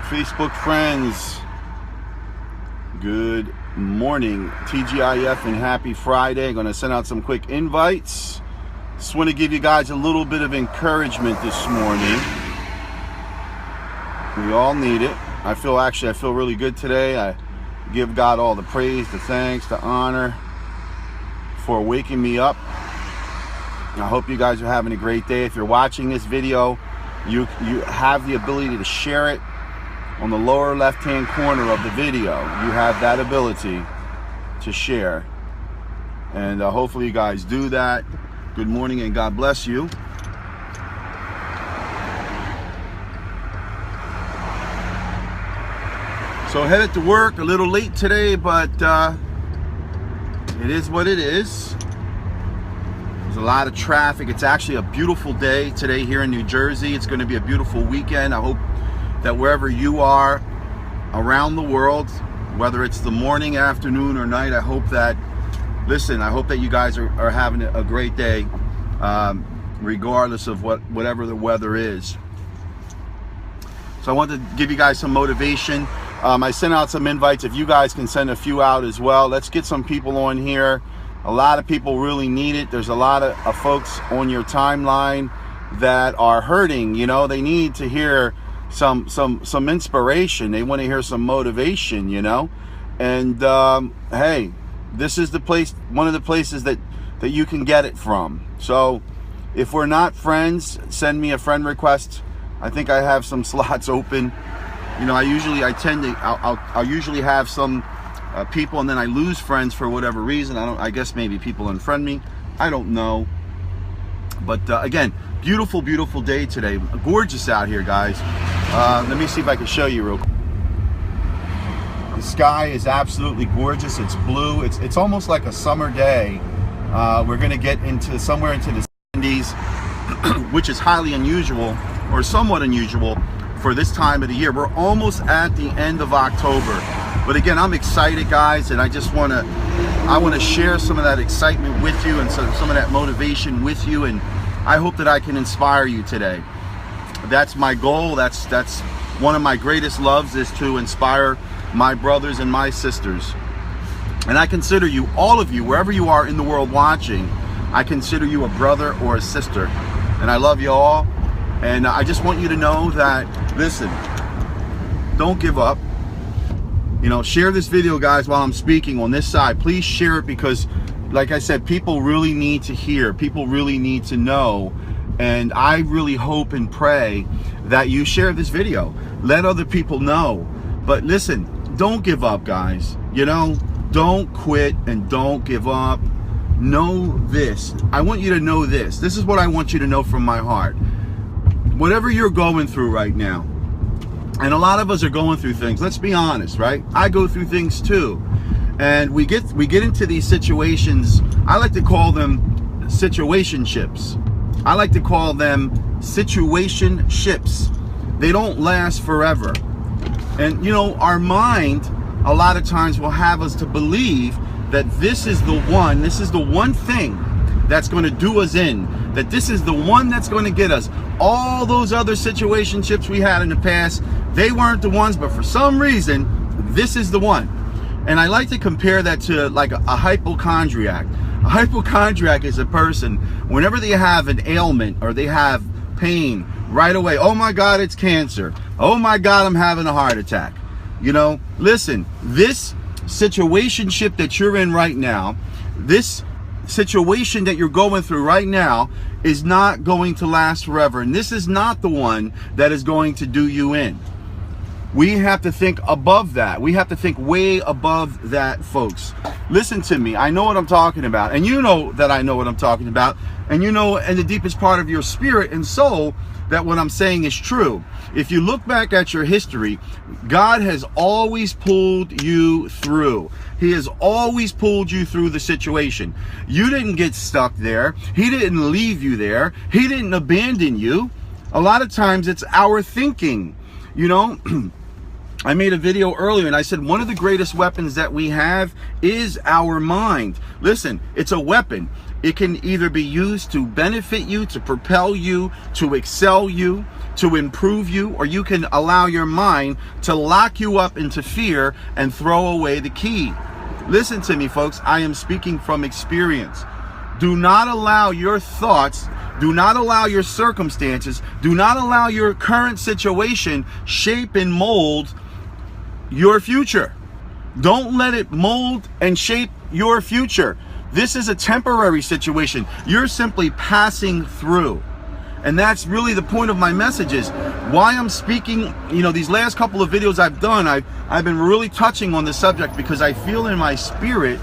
Facebook friends, good morning. TGIF and happy Friday. I'm going to send out some quick invites. Just want to give you guys a little bit of encouragement this morning. We all need it. I feel really good today. I give God all the praise, the thanks, the honor for waking me up. I hope you guys are having a great day. If you're watching this video, you have the ability to share it on the lower left-hand corner of the video. You have that ability to share. And hopefully you guys do that. Good morning and God bless you. So headed to work a little late today, but it is what it is. There's a lot of traffic. It's actually a beautiful day today here in New Jersey. It's going to be a beautiful weekend. I hope that wherever you are around the world, whether it's the morning, afternoon, or night, I hope that you guys are having a great day, regardless of whatever the weather is. So I want to give you guys some motivation. I sent out some invites. If you guys can send a few out as well, let's get some people on here. A lot of people really need it. There's a lot of folks on your timeline that are hurting. You know, they need to hear some inspiration. They want to hear some motivation, you know. And hey, this is the place, one of the places that you can get it from. So if we're not friends, send me a friend request. I think I have some slots open. You know, I'll usually have some people, and then I lose friends for whatever reason. I guess maybe people unfriend me. I don't know. But again, beautiful day today. Gorgeous out here, guys. Let me see if I can show you real quick. The sky is absolutely gorgeous. It's blue. It's almost like a summer day. We're going to get somewhere into the 70s, which is highly unusual, or somewhat unusual for this time of the year. We're almost at the end of October. But again, I'm excited, guys, and I want to share some of that excitement with you and some of that motivation with you, and I hope that I can inspire you today. That's my goal. That's one of my greatest loves, is to inspire my brothers and my sisters. And I consider you, all of you, wherever you are in the world watching, I consider you a brother or a sister. And I love you all. And I just want you to know that, listen, don't give up. You know, share this video, guys, while I'm speaking on this side. Please share it, because, like I said, people really need to hear. People really need to know. And I really hope and pray that you share this video. Let other people know. But listen, don't give up, guys. You know, don't quit and don't give up. Know this. I want you to know this. This is what I want you to know from my heart. Whatever you're going through right now, and a lot of us are going through things, let's be honest, right? I go through things too. And we get into these situations. I like to call them situationships. I like to call them situationships. They don't last forever. And you know, our mind a lot of times will have us to believe that this is the one thing that's going to do us in, that this is the one that's going to get us. All those other situationships we had in the past, they weren't the ones, but for some reason, this is the one. And I like to compare that to like a hypochondriac. A hypochondriac is a person, whenever they have an ailment or they have pain, right away, oh my God, it's cancer. Oh my God, I'm having a heart attack. You know, listen, this situationship that you're in right now, this situation that you're going through right now is not going to last forever. And this is not the one that is going to do you in. We have to think above that. We have to think way above that, folks. Listen to me. I know what I'm talking about. And you know that I know what I'm talking about. And you know in the deepest part of your spirit and soul that what I'm saying is true. If you look back at your history, God has always pulled you through. He has always pulled you through the situation. You didn't get stuck there. He didn't leave you there. He didn't abandon you. A lot of times it's our thinking. You know, I made a video earlier and I said one of the greatest weapons that we have is our mind. Listen, it's a weapon. It can either be used to benefit you, to propel you, to excel you, to improve you, or you can allow your mind to lock you up into fear and throw away the key. Listen to me, folks. I am speaking from experience. Do not allow your thoughts, do not allow your circumstances, do not allow your current situation shape and mold your future. Don't let it mold and shape your future. This is a temporary situation. You're simply passing through. And that's really the point of my messages. Why I'm speaking, these last couple of videos I've done, I've been really touching on the subject because I feel in my spirit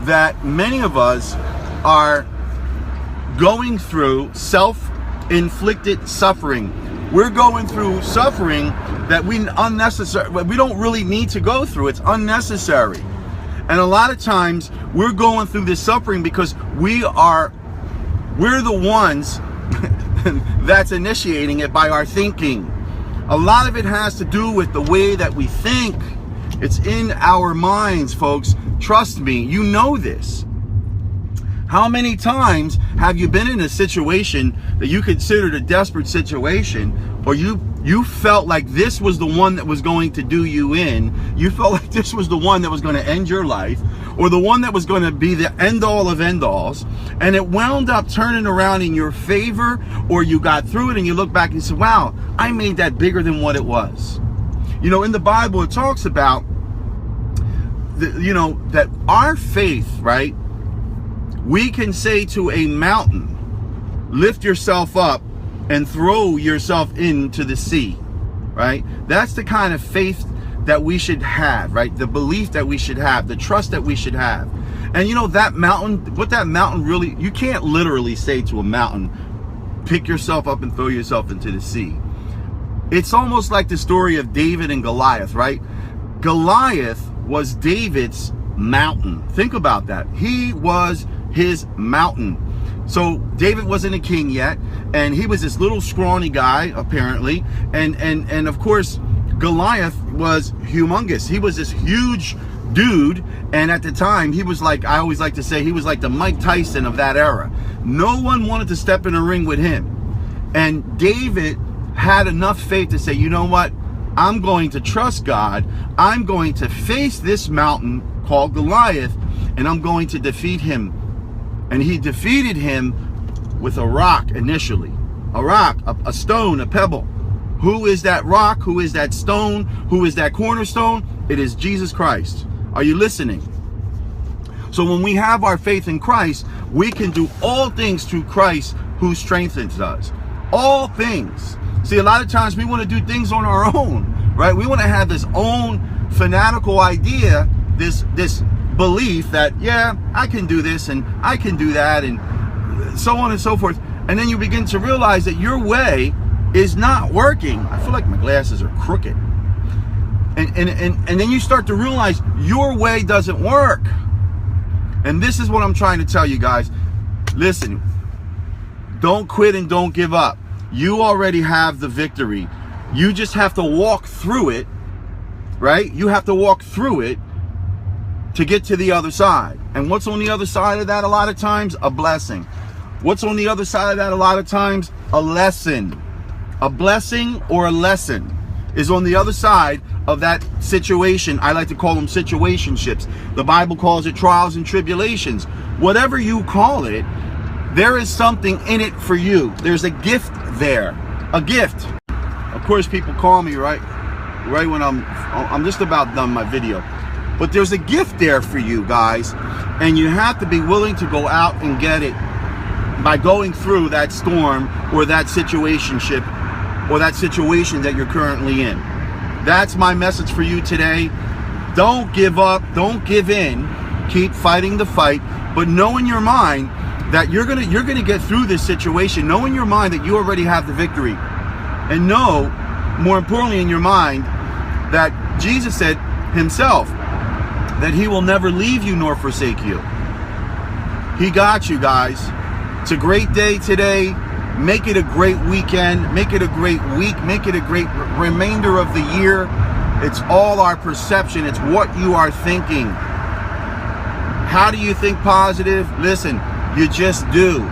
that many of us are going through self-inflicted suffering. We're going through suffering that we don't really need to go through. It's unnecessary. And a lot of times we're going through this suffering because we're the ones that's initiating it by our thinking. A lot of it has to do with the way that we think. It's in our minds, folks. Trust me, you know this. How many times have you been in a situation that you considered a desperate situation, or you felt like this was the one that was going to do you in? You felt like this was the one that was going to end your life, or the one that was going to be the end all of end alls, and it wound up turning around in your favor, or you got through it and you look back and you say, wow, I made that bigger than what it was. In the Bible it talks about that our faith, right? We can say to a mountain, lift yourself up and throw yourself into the sea, right? That's the kind of faith that we should have, right? The belief that we should have, the trust that we should have. And that mountain, what that mountain really, you can't literally say to a mountain, pick yourself up and throw yourself into the sea. It's almost like the story of David and Goliath, right? Goliath was David's mountain. Think about that. He was his mountain. So David wasn't a king yet, and he was this little scrawny guy apparently, and of course Goliath was humongous. He was this huge dude, and at the time he was like, I always like to say, he was like the Mike Tyson of that era. No one wanted to step in a ring with him, and David had enough faith to say, you know what, I'm going to trust God. I'm going to face this mountain called Goliath, and I'm going to defeat him. And he defeated him with a rock initially. A rock, a stone, a pebble. Who is that rock? Who is that stone? Who is that cornerstone? It is Jesus Christ. Are you listening? So when we have our faith in Christ, we can do all things through Christ who strengthens us. All things. See, a lot of times we want to do things on our own, right? We want to have this own fanatical idea, this belief that, yeah, I can do this and I can do that and so on and so forth. And then you begin to realize that your way is not working. I feel like my glasses are crooked. And then you start to realize your way doesn't work. And this is what I'm trying to tell you guys. Listen, don't quit and don't give up. You already have the victory. You just have to walk through it, right? You have to walk through it to get to the other side. And what's on the other side of that a lot of times? A blessing. What's on the other side of that a lot of times? A lesson. A blessing or a lesson is on the other side of that situation. I like to call them situationships. The Bible calls it trials and tribulations. Whatever you call it, there is something in it for you. There's a gift there. A gift. Of course, people call me right when I'm just about done my video. But there's a gift there for you guys, and you have to be willing to go out and get it by going through that storm or that situationship or that situation that you're currently in. That's my message for you today. Don't give up, don't give in, keep fighting the fight, but know in your mind that you're gonna get through this situation. Know in your mind that you already have the victory, and know, more importantly, in your mind that Jesus said himself that he will never leave you nor forsake you. He got you, guys. It's a great day today. Make it a great weekend. Make it a great week. Make it a great remainder of the year. It's all our perception. It's what you are thinking. How do you think positive? Listen, You just do.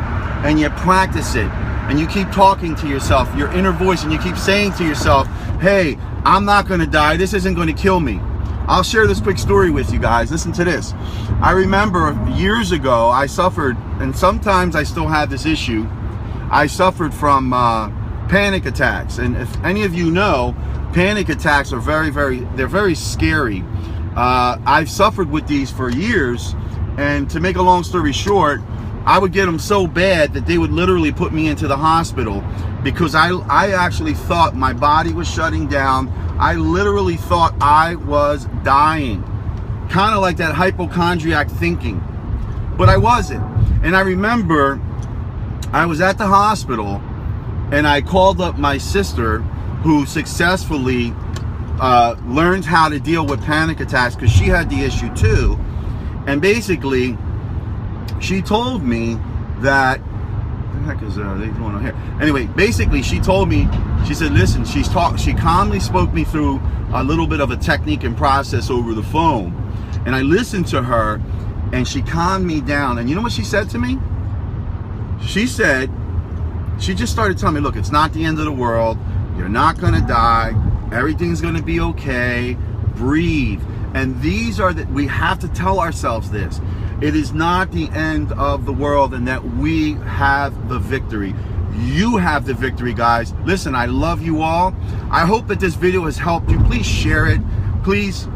And you practice it. And you keep talking to yourself, your inner voice, and you keep saying to yourself, hey, I'm not going to die. This isn't going to kill me. I'll share this quick story with you guys. Listen to this. I remember years ago, I suffered, and sometimes I still have this issue. I suffered from panic attacks. And if any of you know, panic attacks are they're very scary. I've suffered with these for years. And to make a long story short, I would get them so bad that they would literally put me into the hospital because I actually thought my body was shutting down. I literally thought I was dying. Kind of like that hypochondriac thinking. But I wasn't. And I remember I was at the hospital and I called up my sister who successfully learned how to deal with panic attacks because she had the issue too. And basically, she told me that, what the heck is they doing on here? Anyway, basically, she told me, she said, listen, she calmly spoke me through a little bit of a technique and process over the phone. And I listened to her, and she calmed me down. And you know what she said to me? She said, she just started telling me, look, it's not the end of the world. You're not going to die. Everything's going to be okay. Breathe. And these are we have to tell ourselves this. It is not the end of the world and that we have the victory. You have the victory, guys. Listen, I love you all. I hope that this video has helped you. Please share it. Please,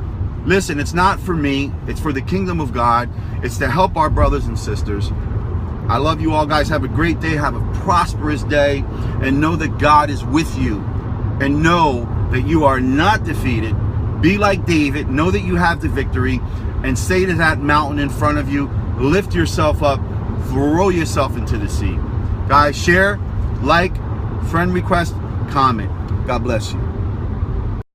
listen, it's not for me. It's for the kingdom of God. It's to help our brothers and sisters. I love you all, guys. Have a great day. Have a prosperous day. And know that God is with you. And know that you are not defeated. Be like David. Know that you have the victory. And say to that mountain in front of you, lift yourself up, throw yourself into the sea. Guys, share, like, friend request, comment. God bless you.